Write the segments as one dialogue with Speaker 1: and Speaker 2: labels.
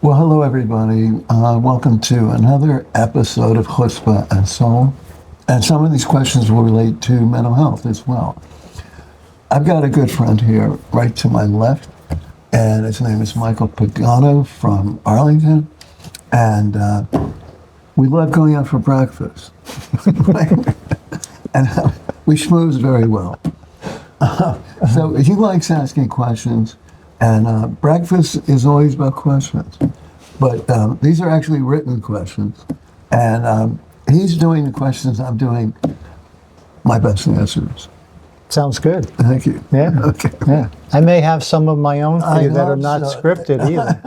Speaker 1: Well, hello everybody. Welcome to another episode of Chutzpah and Soul. And some of these questions will relate to mental health as well. I've got a good friend here right to my left, and his name is Michael Pagano from Arlington. And we love going out for breakfast. And we schmooze very well. So he likes asking questions. And breakfast is always about questions. But these are actually written questions. And he's doing the questions, I'm doing my best answers.
Speaker 2: Sounds good.
Speaker 1: Thank you.
Speaker 2: Yeah.
Speaker 1: Okay.
Speaker 2: Yeah. I may have some of my own for you that are not scripted either.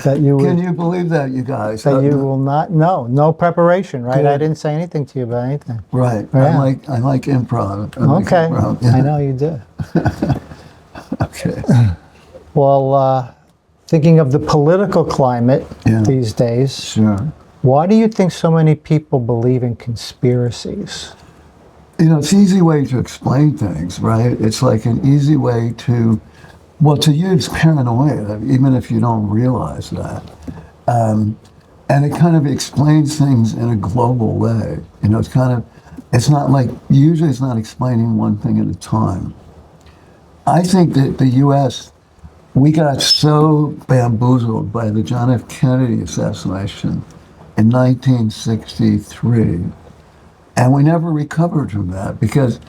Speaker 2: That you
Speaker 1: Can you believe that, you guys?
Speaker 2: That you will not. No preparation, right?
Speaker 1: Good.
Speaker 2: I didn't say anything to you about anything.
Speaker 1: Right.
Speaker 2: Yeah.
Speaker 1: I like improv.
Speaker 2: Okay.
Speaker 1: Improv. Yeah.
Speaker 2: I know you do.
Speaker 1: Okay.
Speaker 2: Well, thinking of the political climate these days,
Speaker 1: Sure.
Speaker 2: why do you think so many people believe in conspiracies?
Speaker 1: You know, it's an easy way to explain things, right? It's like an easy way to use paranoia, even if you don't realize that. And it kind of explains things in a global way. You know, it's not like, usually it's not explaining one thing at a time. I think that the U.S., we got so bamboozled by the John F. Kennedy assassination in 1963, and we never recovered from that because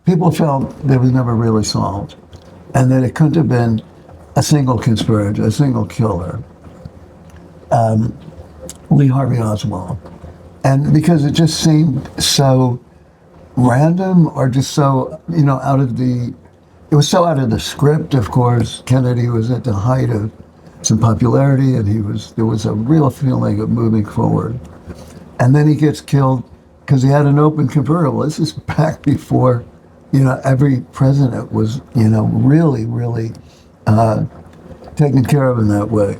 Speaker 1: people felt it was never really solved, and that it couldn't have been a single conspirator, a single killer, Lee Harvey Oswald. And because it just seemed so random or just so, it was so out of the script, of course. Kennedy was at the height of some popularity, and there was a real feeling of moving forward. And then he gets killed because he had an open convertible. This is back before, every president was, really, really taken care of in that way,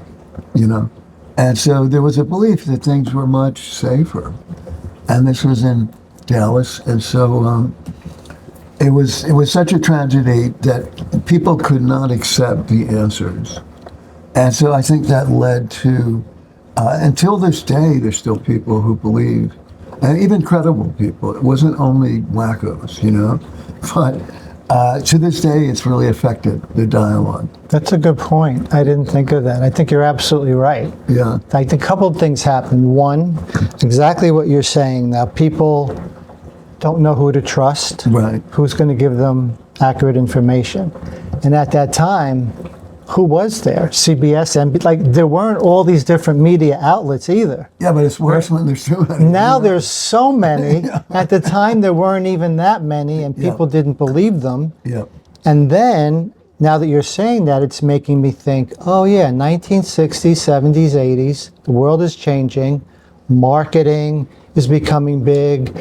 Speaker 1: And so there was a belief that things were much safer. And this was in Dallas, and so it was such a tragedy that people could not accept the answers, and so I think that led to until this day there's still people who believe, and even credible people. It wasn't only wackos, but to this day it's really affected the dialogue.
Speaker 2: That's a good point. I didn't think of that. I think you're absolutely right.
Speaker 1: Yeah.
Speaker 2: I think a couple of things happened. One, exactly what you're saying. Now, people don't know who to trust.
Speaker 1: Right.
Speaker 2: Who's going to give them accurate information. And at that time, who was there? CBS, and there weren't all these different media outlets either.
Speaker 1: Yeah, but it's worse when there's too many.
Speaker 2: Now there's so many.
Speaker 1: Yeah.
Speaker 2: At the time, there weren't even that many, and people didn't believe them.
Speaker 1: Yeah.
Speaker 2: And then, now that you're saying that, it's making me think, oh yeah, 1960s, 70s, 80s, the world is changing, marketing is becoming big,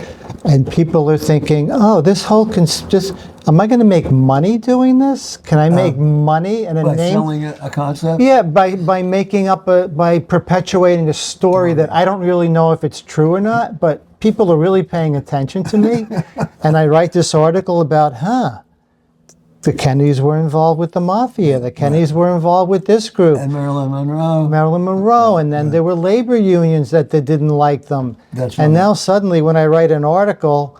Speaker 2: and people are thinking, oh, this whole am I going to make money doing this? Can I make money in a
Speaker 1: By
Speaker 2: name?
Speaker 1: selling a concept?
Speaker 2: Yeah, by making up by perpetuating a story that I don't really know if it's true or not, but people are really paying attention to me. And I write this article about, the Kennedys were involved with the mafia. The Kennedys were involved with this group.
Speaker 1: And Marilyn Monroe.
Speaker 2: And then there were labor unions that didn't like them.
Speaker 1: That's right.
Speaker 2: And now suddenly when I write an article,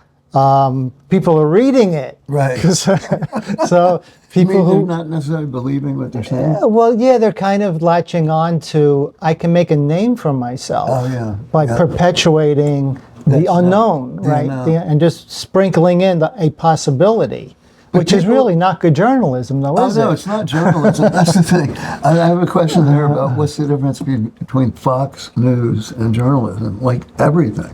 Speaker 2: people are reading it.
Speaker 1: Right.
Speaker 2: So people
Speaker 1: they're not necessarily believing what they're saying?
Speaker 2: Well, yeah, they're kind of latching on to, I can make a name for myself by perpetuating the unknown, right? And just sprinkling in a possibility. Which is really not good journalism, though, is it?
Speaker 1: Oh, no, it's not journalism. That's the thing. I have a question there about what's the difference between Fox News and journalism, like everything.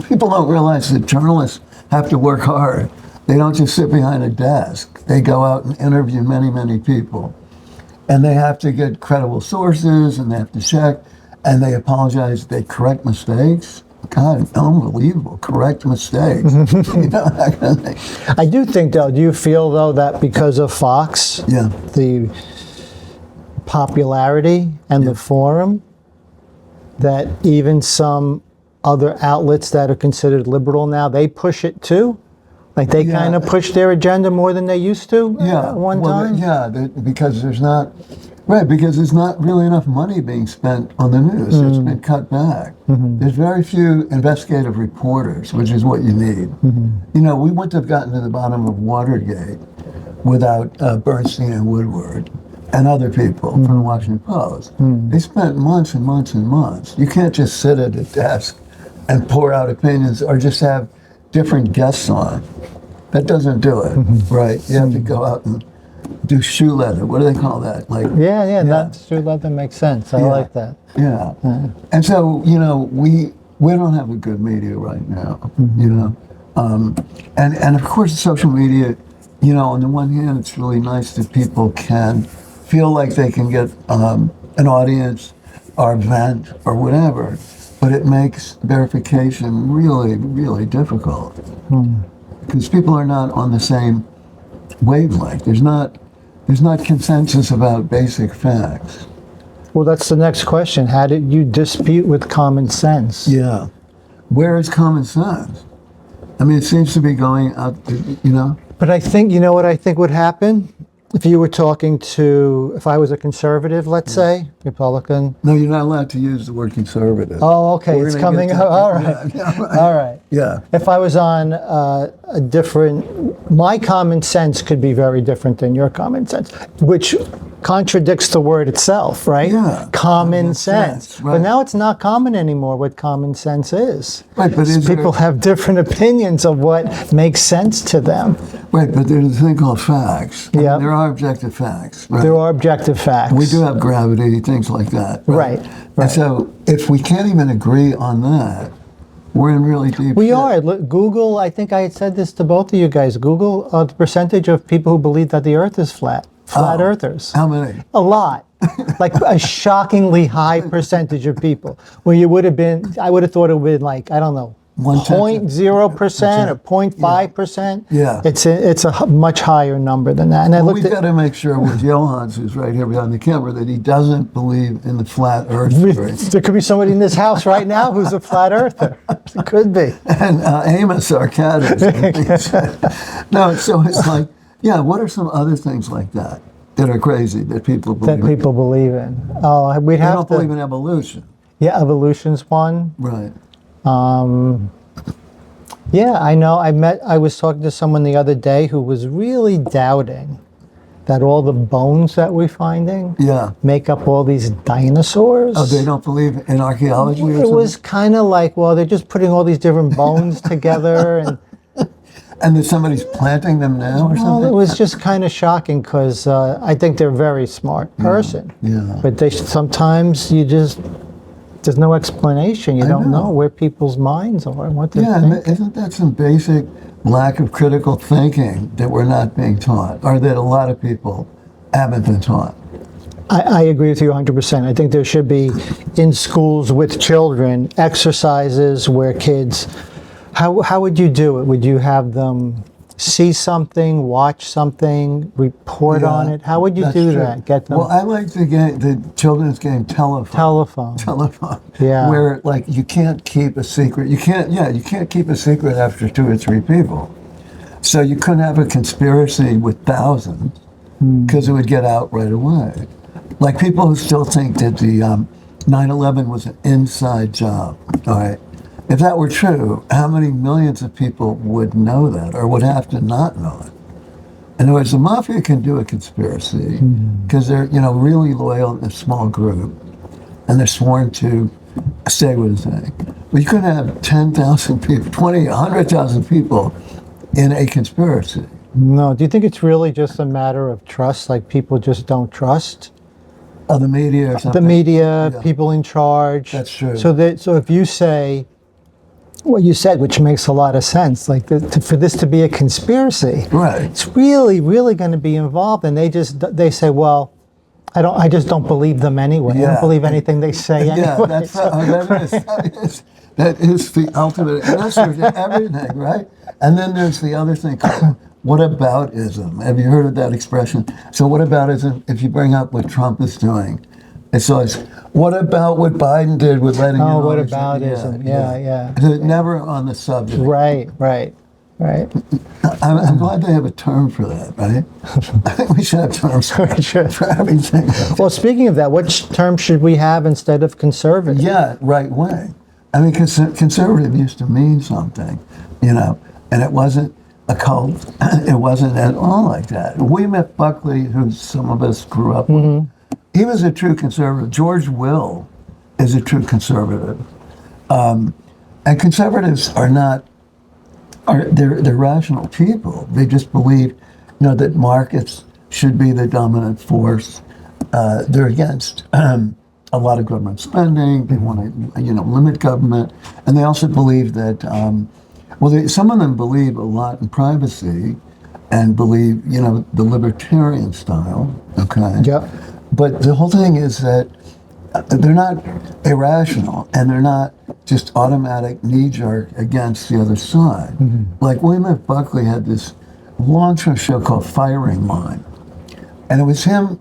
Speaker 1: People don't realize that journalists have to work hard. They don't just sit behind a desk. They go out and interview many, many people. And they have to get credible sources, and they have to check, and they apologize. They correct mistakes. God, unbelievable. Correct mistakes. That kind of thing.
Speaker 2: I do think, though, do you feel, though, that because of Fox, the popularity and the forum, that even some other outlets that are considered liberal now, they push it too? Like they
Speaker 1: Yeah.
Speaker 2: kind of push their agenda more than they used to at one time?
Speaker 1: Because there's not, right, because there's not really enough money being spent on the news. It's been cut back. There's very few investigative reporters, which is what you need. You know, we wouldn't have gotten to the bottom of Watergate without Bernstein and Woodward and other people from the Washington Post. They spent months and months and months. You can't just sit at a desk and pour out opinions or just have different guests on. That doesn't do it, right? You have to go out and do shoe leather. What do they call that? Like
Speaker 2: That's true. That makes sense. I like that.
Speaker 1: Yeah. And so, you know, we don't have a good media right now, you know. And of course, social media, you know, on the one hand, it's really nice that people can feel like they can get an audience or vent or whatever, but it makes verification really, really difficult because people are not on the same wavelength. There's not consensus about basic facts.
Speaker 2: Well, that's the next question. How did you dispute with common sense?
Speaker 1: Yeah. Where is common sense? I mean, it seems to be going out, you know?
Speaker 2: But I think, you know what I think would happen? If you were talking to, if I was a conservative, let's say, Republican.
Speaker 1: No, you're not allowed to use the word conservative.
Speaker 2: Oh, okay,
Speaker 1: We're
Speaker 2: it's
Speaker 1: gonna
Speaker 2: coming
Speaker 1: get
Speaker 2: out.
Speaker 1: to-
Speaker 2: All right.
Speaker 1: Yeah, right.
Speaker 2: All right.
Speaker 1: Yeah.
Speaker 2: If I was on a different, my common sense could be very different than your common sense, which contradicts the word itself, right?
Speaker 1: Yeah.
Speaker 2: Common sense.
Speaker 1: right.
Speaker 2: But now it's not common anymore what common sense is.
Speaker 1: Right, but is
Speaker 2: People
Speaker 1: there,
Speaker 2: have different opinions of what makes sense to them.
Speaker 1: right, but there's a thing called facts. I mean,
Speaker 2: Yep.
Speaker 1: there are objective facts. Right?
Speaker 2: There are objective facts.
Speaker 1: We do have gravity, things like that.
Speaker 2: Right,
Speaker 1: And
Speaker 2: right.
Speaker 1: so if we can't even agree on that, we're in really deep
Speaker 2: We
Speaker 1: shit.
Speaker 2: are. Look, Google, I think I had said this to both of you guys. Google the percentage of people who believe that the earth is flat. Flat
Speaker 1: Oh.
Speaker 2: earthers.
Speaker 1: How many?
Speaker 2: A lot. Like a shockingly high percentage of people. Where you would have been, I would have thought it would have been like, I don't know, 0.0% or 0.5%.
Speaker 1: Yeah.
Speaker 2: It's a much higher number than that. And I
Speaker 1: Well,
Speaker 2: looked
Speaker 1: we've got to make sure with Johans, who's right here behind the camera, that he doesn't believe in the flat earth theory.
Speaker 2: there could be somebody in this house right now who's a flat earther. It could be.
Speaker 1: And Amos, our cat, is. No, so it's like, yeah, what are some other things like that are crazy that people believe
Speaker 2: That
Speaker 1: in?
Speaker 2: people believe in. Oh, we'd
Speaker 1: They
Speaker 2: have
Speaker 1: don't
Speaker 2: to.
Speaker 1: believe in evolution.
Speaker 2: Yeah, evolution's one.
Speaker 1: Right.
Speaker 2: Yeah, I know. I was talking to someone the other day who was really doubting that all the bones that we're finding
Speaker 1: Yeah.
Speaker 2: make up all these dinosaurs.
Speaker 1: Oh, they don't believe in archaeology or
Speaker 2: It
Speaker 1: something?
Speaker 2: was kind of like, well, they're just putting all these different bones together, and
Speaker 1: And that somebody's planting them now or
Speaker 2: well,
Speaker 1: something?
Speaker 2: it was just kind of shocking because I think they're a very smart person.
Speaker 1: Yeah.
Speaker 2: But they sometimes there's no explanation. You don't know
Speaker 1: know.
Speaker 2: where people's minds are and what they're
Speaker 1: Yeah, and
Speaker 2: thinking.
Speaker 1: isn't that some basic lack of critical thinking that we're not being taught, or that a lot of people haven't been taught?
Speaker 2: I agree with you 100%. I think there should be in schools with children exercises where kids. How would you do it? Would you have them see something, watch something, report
Speaker 1: Yeah,
Speaker 2: on it? How would you
Speaker 1: that's
Speaker 2: do
Speaker 1: true.
Speaker 2: that? Get them
Speaker 1: Well, I like the children's game Telephone.
Speaker 2: telephone.
Speaker 1: Yeah.
Speaker 2: Yeah.
Speaker 1: Where like you can't keep a secret. You can't keep a secret after 2 or 3 people. So you couldn't have a conspiracy with thousands because it would get out right away. Like people who still think that the 9/11 was an inside job. All right. If that were true, how many millions of people would know that or would have to not know it? In other words, the mafia can do a conspiracy because they're, really loyal in a small group and they're sworn to say what it's saying. But you could have 10,000 people, 20, 100,000 people in a conspiracy.
Speaker 2: No, do you think it's really just a matter of trust? Like people just don't trust
Speaker 1: Of the media or
Speaker 2: the
Speaker 1: something.
Speaker 2: media,
Speaker 1: Yeah.
Speaker 2: people in charge?
Speaker 1: That's true.
Speaker 2: So if you say what you said, which makes a lot of sense, like for this to be a conspiracy,
Speaker 1: Right.
Speaker 2: it's really, really going to be involved, and they say, well, I just don't believe them anyway. I
Speaker 1: Yeah.
Speaker 2: don't believe anything they say anyway.
Speaker 1: Yeah, that is the ultimate answer to everything, right? And then there's the other thing called whataboutism. Have you heard of that expression? So whataboutism, if you bring up what Trump is doing, it's always, what about what Biden did with letting you know?
Speaker 2: Whataboutism. Yeah.
Speaker 1: They're never on the subject.
Speaker 2: Right. right?
Speaker 1: I'm glad they have a term for that, right? I think we should have terms for everything.
Speaker 2: Well, speaking of that, what term should we have instead of conservative?
Speaker 1: Yeah, right way. I mean, conservative used to mean something, and it wasn't a cult. It wasn't at all like that. William F. Buckley, who some of us grew up with, he was a true conservative. George Will is a true conservative. And conservatives they're rational people. They just believe, that markets should be the dominant force. They're against a lot of government spending. They want to, limit government, and they also believe that. Some of them believe a lot in privacy, and believe, the libertarian style. Okay.
Speaker 2: Yeah.
Speaker 1: But the whole thing is that they're not irrational, and they're not just automatic knee-jerk against the other side. Like William F. Buckley had this long-term show called Firing Line, and it was him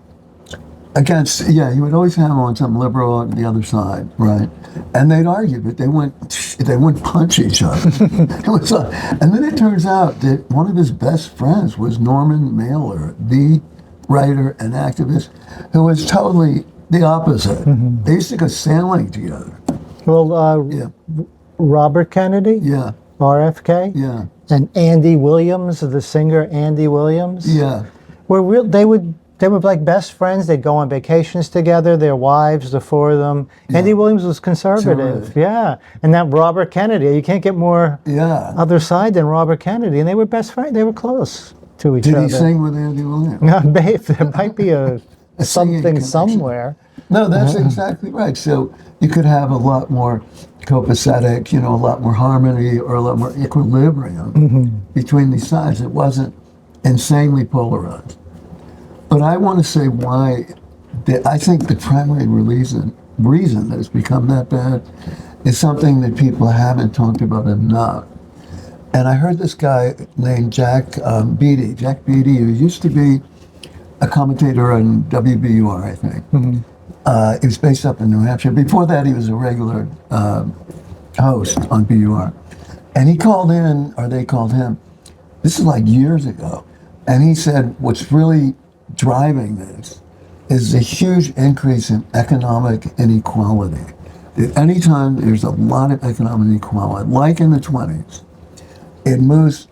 Speaker 1: against, he would always have on some liberal on the other side, right? And they'd argue, but they wouldn't punch each other. And then it turns out that one of his best friends was Norman Mailer, the writer and activist, who was totally the opposite. They used to go sailing together.
Speaker 2: Well, Robert Kennedy, RFK, and Andy Williams, the singer Andy Williams, they were like best friends. They'd go on vacations together. Their wives, the four of them. Andy Williams was conservative, and that Robert Kennedy. You can't get more other side than Robert Kennedy, and they were best friends. They were close to each other.
Speaker 1: Did he sing with Andy Williams?
Speaker 2: No, there might be a something somewhere.
Speaker 1: No, that's exactly right. So you could have a lot more copacetic, a lot more harmony, or a lot more equilibrium between these sides. It wasn't insanely polarized. But I want to say why I think the primary reason that it's become that bad is something that people haven't talked about enough. And I heard this guy named Jack Beatty, who used to be a commentator on WBUR, I think. He was based up in New Hampshire. Before that, he was a regular host on BUR. And he called in, or they called him, this is like years ago, and he said what's really driving this is a huge increase in economic inequality. That anytime there's a lot of economic inequality, like in the 20s, it moves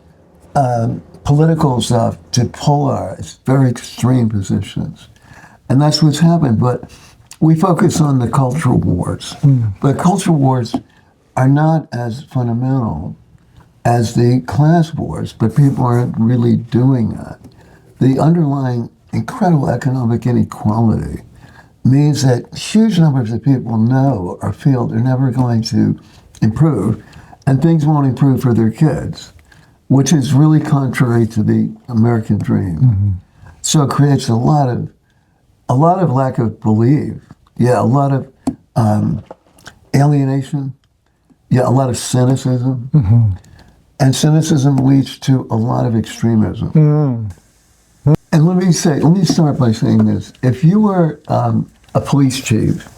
Speaker 1: political stuff to polarize very extreme positions. And that's what's happened. But we focus on the cultural wars. But cultural wars are not as fundamental as the class wars, but people aren't really doing that. The underlying incredible economic inequality means that huge numbers of people know or feel they're never going to improve, and things won't improve for their kids, which is really contrary to the American dream. So it creates a lot of lack of belief, a lot of alienation, a lot of cynicism, and cynicism leads to a lot of extremism. And let me start by saying this. If you were a police chief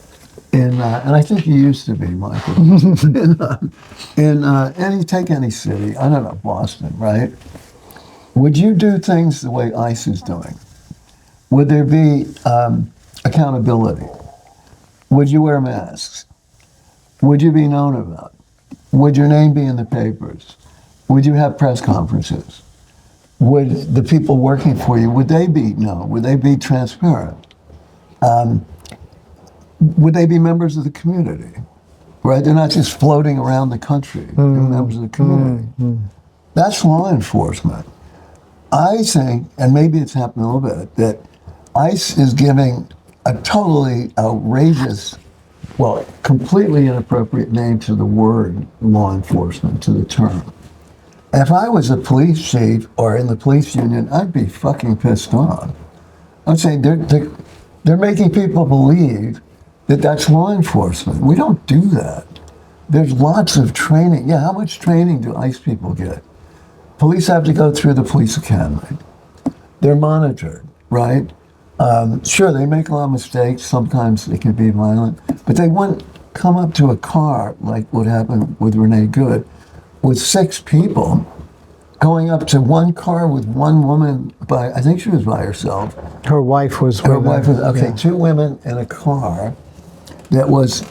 Speaker 1: and I think you used to be, Michael, and you take any city, I don't know, Boston, right? Would you do things the way ICE is doing? Would there be accountability? Would you wear masks? Would you be known about? Would your name be in the papers? Would you have press conferences? Would the people working for you, would they be known? Would they be transparent? Would they be members of the community? Right? They're not just floating around the country. They're members of the community. That's law enforcement. I think, and maybe it's happened a little bit, that ICE is giving a totally outrageous, completely inappropriate name to the word law enforcement, to the term. If I was a police chief or in the police union, I'd be fucking pissed off. I'm saying they're making people believe that that's law enforcement. We don't do that. There's lots of training. How much training do ICE people get? Police have to go through the police academy. They're monitored, right? Sure, they make a lot of mistakes. Sometimes they can be violent, but they wouldn't come up to a car like what happened with Renee Good with 6 people going up to one car with one woman I think she was by herself.
Speaker 2: Her wife was with
Speaker 1: Her wife was, okay,
Speaker 2: yeah.
Speaker 1: two women in a car that was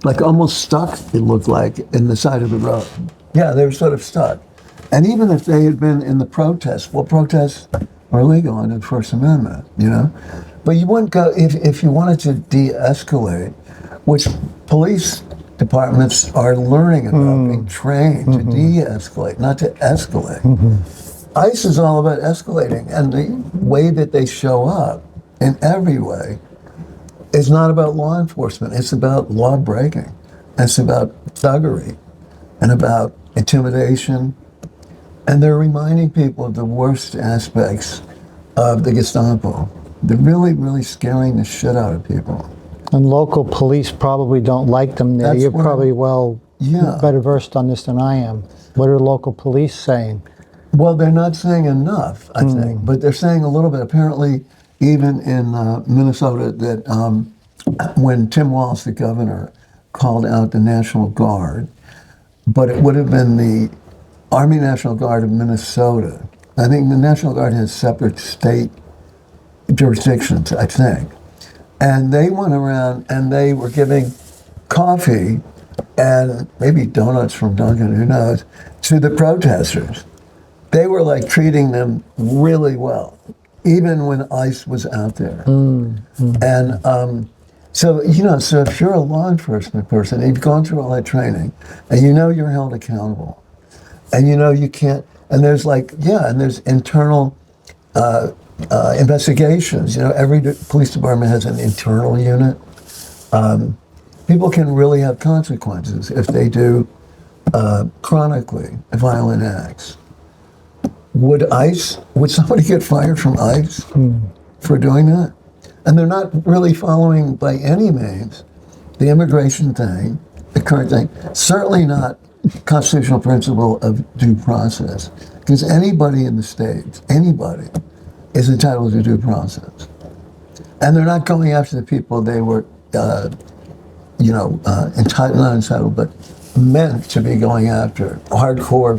Speaker 1: like almost stuck, it looked like, in the side of the road. Yeah, they were sort of stuck. And even if they had been in the protests, well, protests are legal under the First Amendment, you know? But you wouldn't go, if you wanted to de-escalate, which police departments are learning about, being trained to de-escalate, not to escalate. ICE is all about escalating, and the way that they show up in every way is not about law enforcement. It's about law breaking. It's about thuggery and about intimidation. And they're reminding people of the worst aspects of the Gestapo. They're really, really scaring the shit out of people.
Speaker 2: And local police probably don't like them there.
Speaker 1: That's
Speaker 2: You're
Speaker 1: where-
Speaker 2: probably better versed on this than I am. What are local police saying?
Speaker 1: Well, they're not saying enough, I think, but they're saying a little bit. Apparently, even in Minnesota, that when Tim Walz, the governor, called out the National Guard, but it would have been the Army National Guard of Minnesota. I think the National Guard has separate state jurisdictions, I think. And they went around and they were giving coffee and maybe donuts from Dunkin', who knows, to the protesters. They were like treating them really well, even when ICE was out there. And so, you know, so if you're a law enforcement person, and you've gone through all that training, and you know you're held accountable, and you know you can't, and there's like, yeah, and there's internal investigations. You know, every police department has an internal unit. People can really have consequences if they do chronically violent acts. Would somebody get fired from ICE for doing that? And they're not really following by any means the immigration thing, the current thing, certainly not constitutional principle of due process. Because anybody in the States, anybody, is entitled to due process. And they're not going after the people they were, entitled, not entitled, but meant to be going after. Hardcore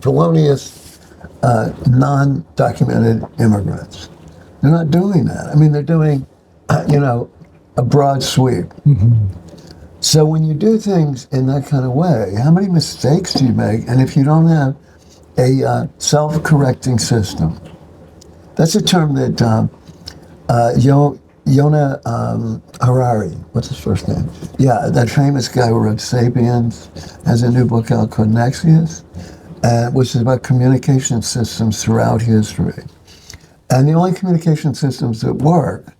Speaker 1: felonious, non-documented immigrants. They're not doing that. I mean, they're doing, a broad sweep. So when you do things in that kind of way, how many mistakes do you make? And if you don't have a self-correcting system, that's a term that Yona Harari, what's his first name? Yeah, that famous guy who wrote *Sapiens*, has a new book out called *Nexius*, which is about communication systems throughout history. And the only communication systems that work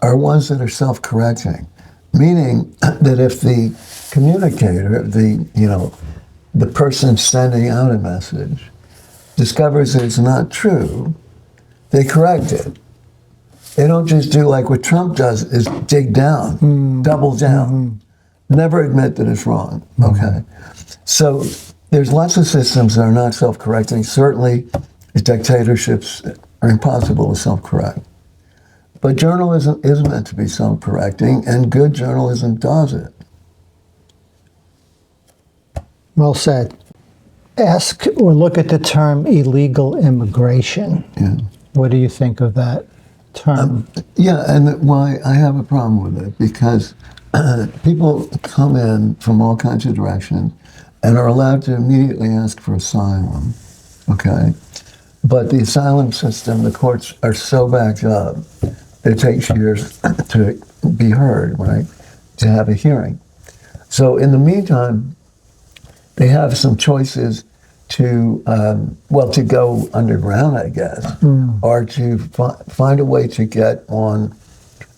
Speaker 1: are ones that are self-correcting, meaning that if the communicator, the person sending out a message, discovers that it's not true, they correct it. They don't just do like what Trump does, is dig down, double down, never admit that it's wrong, okay? So there's lots of systems that are not self-correcting. Certainly dictatorships are impossible to self-correct. But journalism is meant to be self-correcting, and good journalism does it.
Speaker 2: Well said. Ask or look at the term illegal immigration.
Speaker 1: Yeah.
Speaker 2: What do you think of that term?
Speaker 1: And why I have a problem with it, because people come in from all kinds of directions and are allowed to immediately ask for asylum, okay? But the asylum system, the courts are so backed up, it takes years to be heard, right? To have a hearing. So in the meantime, they have some choices to, to go underground, I guess, or to find a way to get on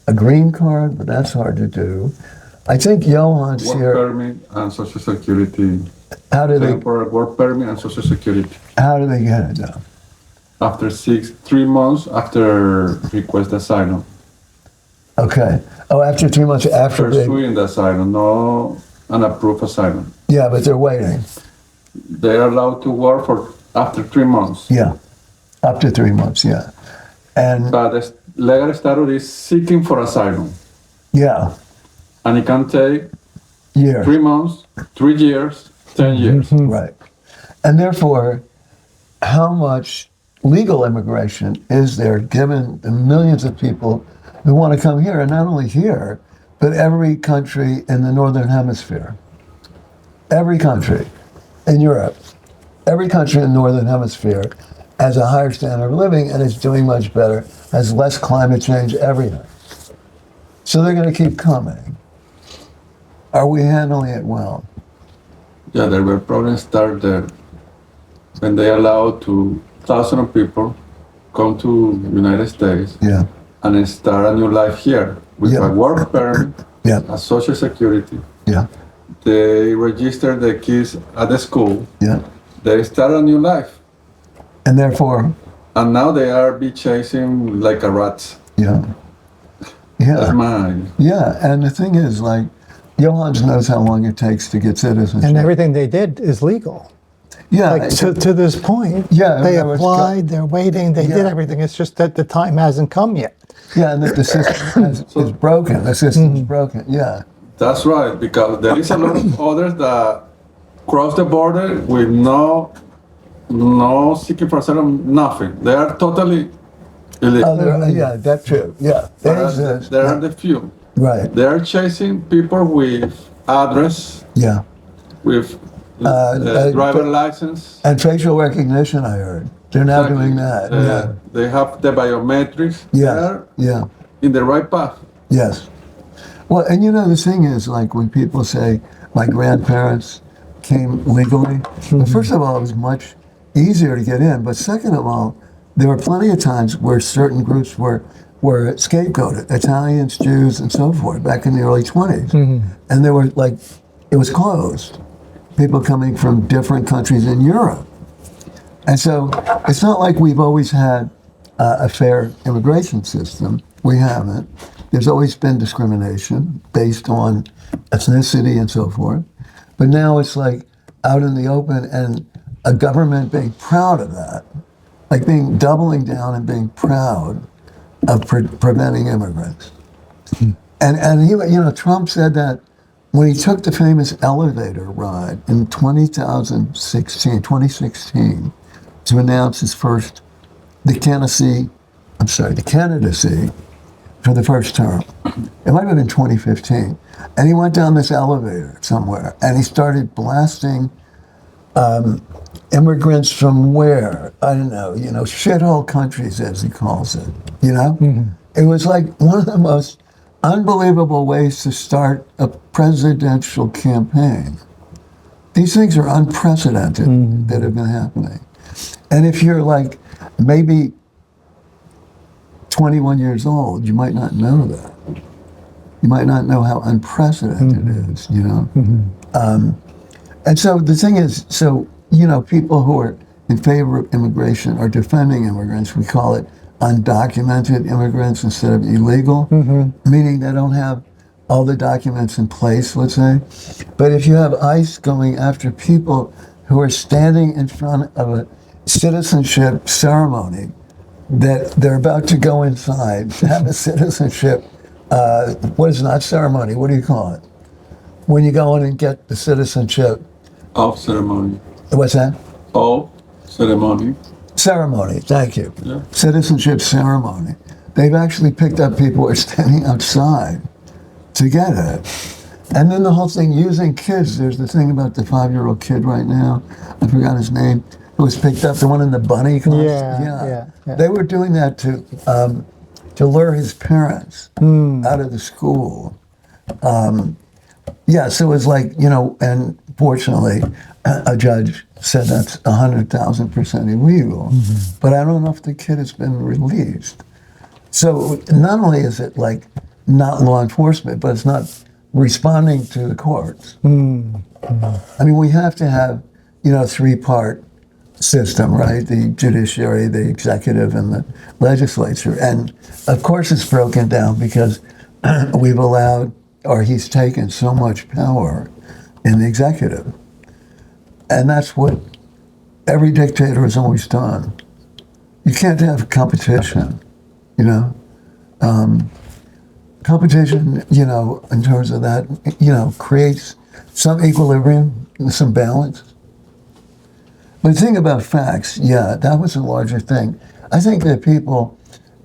Speaker 1: a green card, but that's hard to do. I think Johan's here.
Speaker 3: Work permit and Social Security.
Speaker 1: How do they?
Speaker 3: Temporary work permit and Social Security.
Speaker 1: How do they get it done?
Speaker 3: After 3 months after request asylum.
Speaker 1: Okay. Oh, after 3 months after they.
Speaker 3: Pursuing the asylum, no unapproved asylum.
Speaker 1: Yeah, but they're waiting.
Speaker 3: They are allowed to work for after 3 months.
Speaker 1: Yeah, up to 3 months. Yeah, and
Speaker 3: But the legal status is seeking for asylum,
Speaker 1: yeah,
Speaker 3: and it can take
Speaker 1: years.
Speaker 3: 3 months, 3 years, 10 years.
Speaker 1: Right. And therefore, how much legal immigration is there given the millions of people who want to come here, and not only here, but every country in the Northern Hemisphere. Every country in Europe, every country in the Northern Hemisphere has a higher standard of living and is doing much better, has less climate change, everything. So they're going to keep coming. Are we handling it well?
Speaker 3: Yeah, there were problems start there when they allowed to thousands of people come to United States
Speaker 1: Yeah.
Speaker 3: and start a new life here with
Speaker 1: Yeah.
Speaker 3: a work permit,
Speaker 1: Yeah.
Speaker 3: a social security.
Speaker 1: Yeah.
Speaker 3: They register the kids at the school.
Speaker 1: Yeah.
Speaker 3: They start a new life.
Speaker 1: And therefore,
Speaker 3: And now they are be chasing like a rat.
Speaker 1: yeah.
Speaker 3: That's
Speaker 1: Yeah.
Speaker 3: mine.
Speaker 1: Yeah. And the thing is, like, Johannes knows how long it takes to get citizenship.
Speaker 2: And everything they did is legal.
Speaker 1: Yeah.
Speaker 2: Like to this point,
Speaker 1: Yeah,
Speaker 2: they
Speaker 1: there was
Speaker 2: applied, they're waiting, they did
Speaker 1: Yeah.
Speaker 2: everything. It's just that the time hasn't come yet.
Speaker 1: Yeah, and that the system is broken. The system's broken. Yeah.
Speaker 3: That's right, because there is a lot of others that cross the border with no seeking for asylum, nothing. They are totally illegal.
Speaker 1: Yeah, that's true. Yeah. They exist.
Speaker 3: There are the few.
Speaker 1: Right.
Speaker 3: They are chasing people with address,
Speaker 1: Yeah.
Speaker 3: with driver license.
Speaker 1: And facial recognition, I heard. They're now doing that. Yeah.
Speaker 3: They have the biometrics. They
Speaker 1: Yeah.
Speaker 3: are
Speaker 1: Yeah.
Speaker 3: in the right path.
Speaker 1: Yes. Well, and you know, the thing is, like, when people say my grandparents came legally, well, first of all, it was much easier to get in. But second of all, there were plenty of times where certain groups were scapegoated, Italians, Jews, and so forth, back in the early 20s. And they were like, it was closed. People coming from different countries in Europe. And so it's not like we've always had a fair immigration system. We haven't. There's always been discrimination based on ethnicity and so forth. But now it's like out in the open, and a government being proud of that, like doubling down and being proud of preventing immigrants. And he, you know, Trump said that when he took the famous elevator ride in 2016 to announce his first, the candidacy for the first term. It might have been 2015. And he went down this elevator somewhere and he started blasting immigrants from where? I don't know, you know, shithole countries, as he calls it, you know? It was like one of the most unbelievable ways to start a presidential campaign. These things are unprecedented that have been happening. And if you're like maybe 21 years old, you might not know that. You might not know how unprecedented it is, you know? And so the thing is, so, you know, people who are in favor of immigration or defending immigrants, we call it undocumented immigrants instead of illegal, meaning they don't have all the documents in place, let's say. But if you have ICE going after people who are standing in front of a citizenship ceremony, that they're about to go inside to have a citizenship, what is not ceremony, what do you call it? When you go in and get the citizenship.
Speaker 3: Of ceremony.
Speaker 1: What's that?
Speaker 3: Of ceremony.
Speaker 1: Ceremony, thank you.
Speaker 3: Yeah.
Speaker 1: Citizenship ceremony. They've actually picked up people who are standing outside to get it. And then the whole thing using kids, there's the thing about the 5-year-old kid right now, I forgot his name, who was picked up, the one in the bunny costume.
Speaker 2: Yeah.
Speaker 1: They were doing that to lure his parents out of the school. So it was like, you know, and fortunately, a judge said that's 100,000% illegal. But I don't know if the kid has been released. So not only is it like not law enforcement, but it's not responding to the courts. I mean, we have to have, you know, a 3-part system, right? The judiciary, the executive, and the legislature. And of course it's broken down because we've allowed, or he's taken so much power in the executive. And that's what every dictator has always done. You can't have competition, you know? Competition, you know, in terms of that, you know, creates some equilibrium, some balance. But the thing about facts, yeah, that was a larger thing. I think that people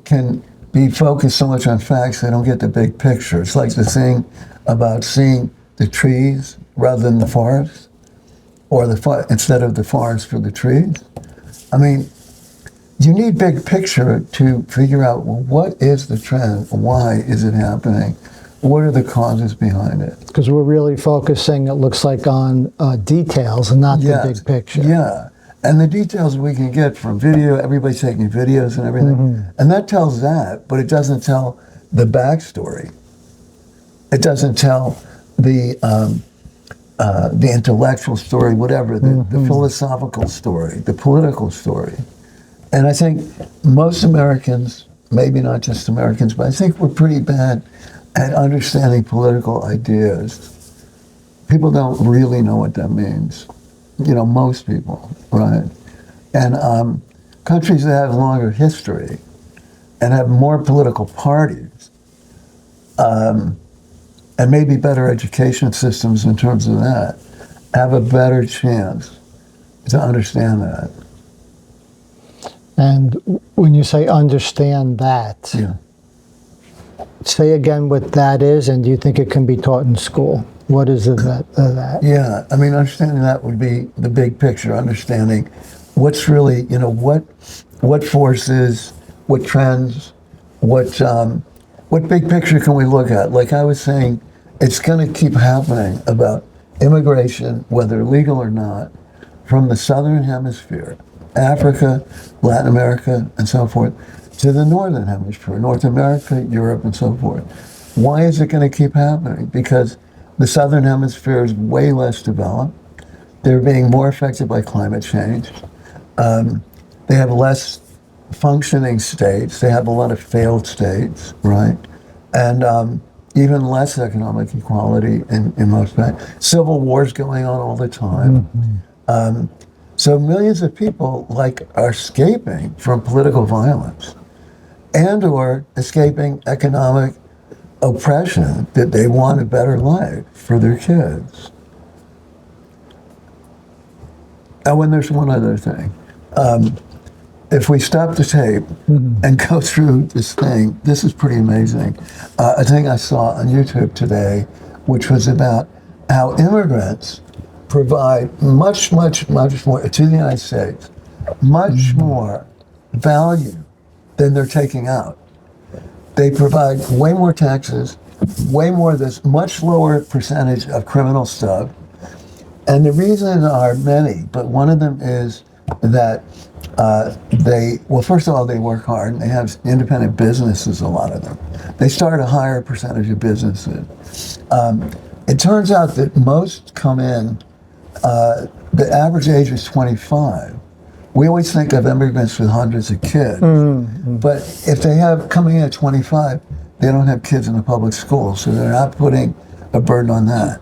Speaker 1: can be focused so much on facts they don't get the big picture. It's like the thing about seeing the trees rather than the forest, or instead of the forest for the trees. I mean, you need big picture to figure out, well, what is the trend? Why is it happening? What are the causes behind it?
Speaker 2: Because we're really focusing, it looks like, on details and not the big picture.
Speaker 1: Yeah. And the details we can get from video, everybody's taking videos and everything. And that tells that, but it doesn't tell the backstory. It doesn't tell the intellectual story, whatever, the philosophical story, the political story. And I think most Americans, maybe not just Americans, but I think we're pretty bad at understanding political ideas. People don't really know what that means. You know, most people, right? And countries that have longer history and have more political parties and maybe better education systems in terms of that have a better chance to understand that.
Speaker 2: And when you say understand that,
Speaker 1: Yeah.
Speaker 2: say again what that is, and do you think it can be taught in school? What is that?
Speaker 1: Yeah, I mean, understanding that would be the big picture, understanding what's really, you know, what forces, what trends, what big picture can we look at? Like I was saying, it's going to keep happening about immigration, whether legal or not, from the southern hemisphere, Africa, Latin America, and so forth, to the northern hemisphere, North America, Europe, and so forth. Why is it going to keep happening? Because the southern hemisphere is way less developed. They're being more affected by climate change. They have less functioning states. They have a lot of failed states, right? And even less economic equality in most places. Civil wars going on all the time. So millions of people are escaping from political violence and or escaping economic oppression, that they want a better life for their kids. Oh, and there's one other thing. If we stop the tape and go through this thing, this is pretty amazing. A thing I saw on YouTube today, which was about how immigrants provide much, much, much more to the United States, much more value than they're taking out. They provide way more taxes, way more this, much lower percentage of criminal stuff. And the reasons are many, but one of them is that well, first of all, they work hard and they have independent businesses, a lot of them. They start a higher percentage of businesses. It turns out that most come in, the average age is 25. We always think of immigrants with hundreds of kids, but if they have coming in at 25, they don't have kids in the public school, so they're not putting a burden on that.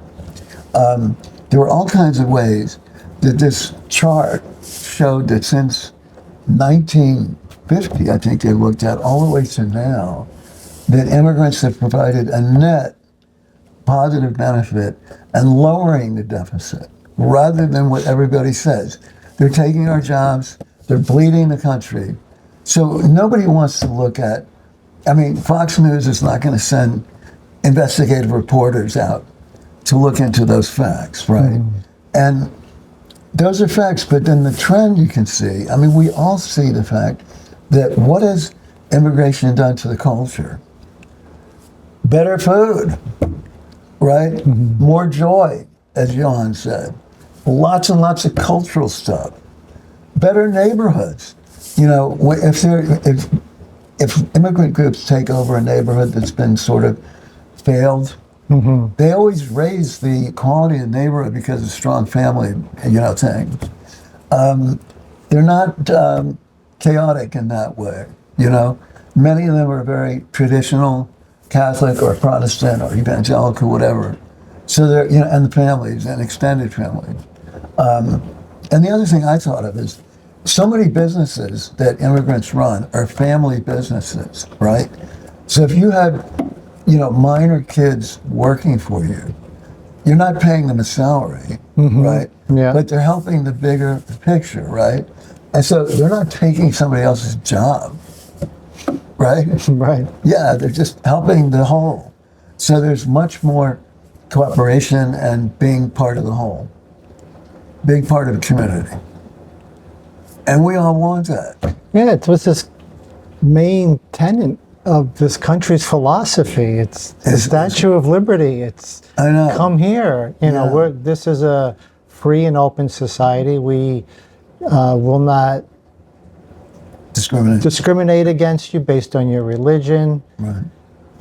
Speaker 1: There were all kinds of ways that this chart showed that since 1950, I think they looked at, all the way to now, that immigrants have provided a net positive benefit and lowering the deficit, rather than what everybody says. They're taking our jobs, they're bleeding the country. So nobody wants to look at, I mean, Fox News is not going to send investigative reporters out to look into those facts, right? And those are facts, but then the trend you can see, I mean, we all see the fact that what has immigration done to the culture? Better food, right? More joy, as Johan said. Lots and lots of cultural stuff. Better neighborhoods. You know, if immigrant groups take over a neighborhood that's been sort of failed, they always raise the quality of the neighborhood because of strong family, you know, things. They're not chaotic in that way, you know. Many of them are very traditional, Catholic or Protestant or evangelical, whatever. So they're, you know, and the families and extended families. And the other thing I thought of is so many businesses that immigrants run are family businesses, right? So if you have, you know, minor kids working for you, you're not paying them a salary, right?
Speaker 2: Yeah.
Speaker 1: But they're helping the bigger picture, right? And so they're not taking somebody else's job, right?
Speaker 2: Right.
Speaker 1: Yeah, they're just helping the whole. So there's much more cooperation and being part of the whole, being part of the community. And we all want that.
Speaker 2: Yeah, it was this main tenet of this country's philosophy. It's the Statue of Liberty. It's
Speaker 1: I know.
Speaker 2: come here. You know,
Speaker 1: Yeah.
Speaker 2: this is a free and open society. We will not discriminate against you based on your religion,
Speaker 1: Right.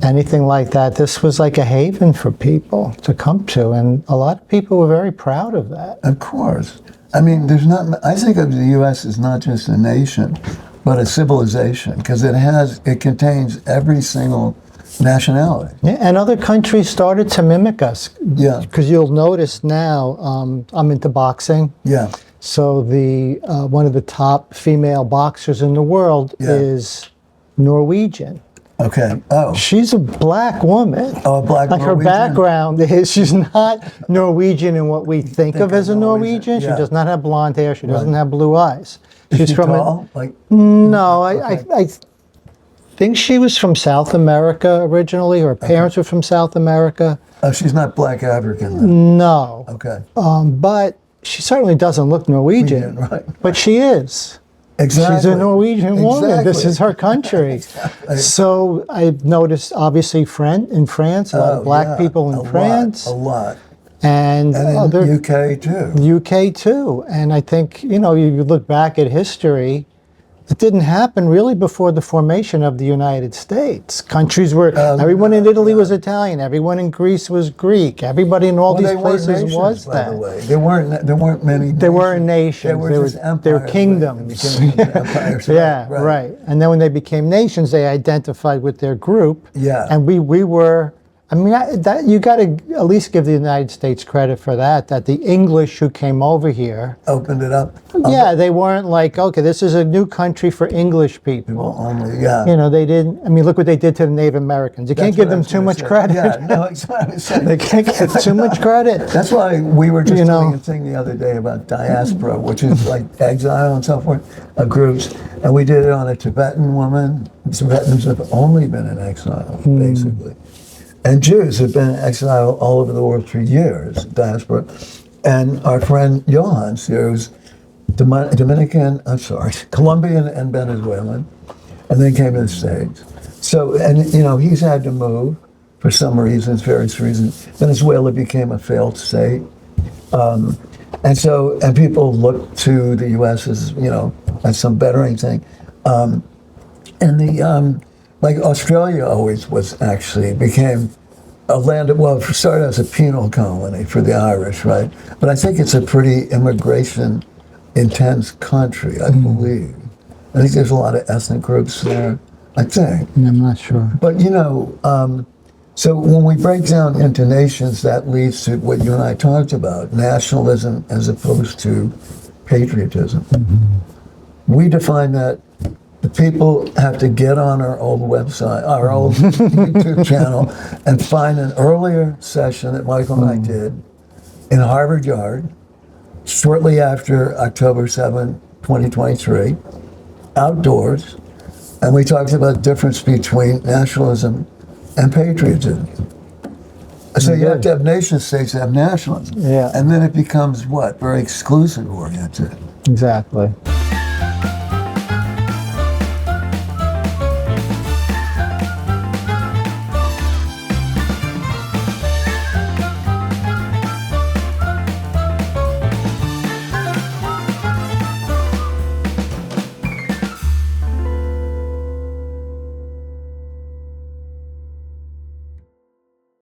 Speaker 2: anything like that. This was like a haven for people to come to, and a lot of people were very proud of that.
Speaker 1: Of course. I mean, there's not. I think of the U.S. as not just a nation, but a civilization, because it contains every single nationality.
Speaker 2: Yeah, and other countries started to mimic us.
Speaker 1: Yeah.
Speaker 2: Because you'll notice now, I'm into boxing.
Speaker 1: Yeah.
Speaker 2: So the one of the top female boxers in the world
Speaker 1: Yeah.
Speaker 2: is Norwegian.
Speaker 1: Okay. Oh.
Speaker 2: She's a black woman.
Speaker 1: Oh, a black
Speaker 2: Like her
Speaker 1: Norwegian?
Speaker 2: background is she's not Norwegian in what we think of as a Norwegian.
Speaker 1: Yeah.
Speaker 2: She does not have blonde hair. She doesn't have blue eyes.
Speaker 1: Is she
Speaker 2: from
Speaker 1: tall? Like.
Speaker 2: No,
Speaker 1: Okay.
Speaker 2: I think she was from South America originally. Her parents were from South America.
Speaker 1: Oh, she's not black African. Then.
Speaker 2: No.
Speaker 1: Okay.
Speaker 2: But she certainly doesn't look Norwegian.
Speaker 1: Right.
Speaker 2: But she is.
Speaker 1: Exactly.
Speaker 2: She's a Norwegian woman. This
Speaker 1: Exactly.
Speaker 2: is her country.
Speaker 1: Exactly.
Speaker 2: So I've noticed, obviously, in France, a lot of black
Speaker 1: yeah.
Speaker 2: people in
Speaker 1: A
Speaker 2: France,
Speaker 1: lot. A lot.
Speaker 2: and
Speaker 1: And in
Speaker 2: other
Speaker 1: UK too.
Speaker 2: UK too. And I think, you look back at history, it didn't happen really before the formation of the United States. Countries were, everyone in Italy was Italian, everyone in Greece was Greek, everybody in all
Speaker 1: Well,
Speaker 2: these
Speaker 1: they weren't
Speaker 2: places
Speaker 1: nations,
Speaker 2: was
Speaker 1: by
Speaker 2: that.
Speaker 1: the way. There weren't many.
Speaker 2: They weren't nations.
Speaker 1: They were just empires.
Speaker 2: They were kingdoms.
Speaker 1: Empires.
Speaker 2: Yeah, right. And then when they became nations, they identified with their group.
Speaker 1: Yeah.
Speaker 2: And we were. I mean, that you got to at least give the United States credit for that. That the English who came over here,
Speaker 1: Opened it up.
Speaker 2: yeah, they weren't like, okay, this is a new country for English people.
Speaker 1: Well, only, yeah.
Speaker 2: They didn't. I mean, look what they did to the Native Americans. You can't
Speaker 1: That's
Speaker 2: give
Speaker 1: what I
Speaker 2: them
Speaker 1: was
Speaker 2: too
Speaker 1: gonna
Speaker 2: much
Speaker 1: say.
Speaker 2: credit.
Speaker 1: Yeah, no, that's what I was saying.
Speaker 2: They can't get too much credit.
Speaker 1: That's why we were just
Speaker 2: You know.
Speaker 1: doing a thing the other day about diaspora, which is like exile and so forth, groups. And we did it on a Tibetan woman. Tibetans have only been in exile, basically. And Jews have been in exile all over the world for years, diaspora. And our friend Johan's here, who's Colombian and Venezuelan, and then came to the States. So, and he's had to move for some reasons, various reasons. Venezuela became a failed state. And people look to the U.S. as some bettering thing. Like Australia always became a land it started as a penal colony for the Irish, right? But I think it's a pretty immigration intense country, I believe. I think there's a lot of ethnic groups there, I think.
Speaker 2: I'm not sure.
Speaker 1: But so when we break down into nations, that leads to what you and I talked about, nationalism as opposed to patriotism. We define that the people have to get on our old website, our old YouTube channel, and find an earlier session that Michael and I did in Harvard Yard shortly after October 7, 2023, outdoors, and we talked about the difference between nationalism and patriotism. So you have to have nation states that have nationalism.
Speaker 2: Yeah.
Speaker 1: And then it becomes what? Very exclusive oriented.
Speaker 2: Exactly.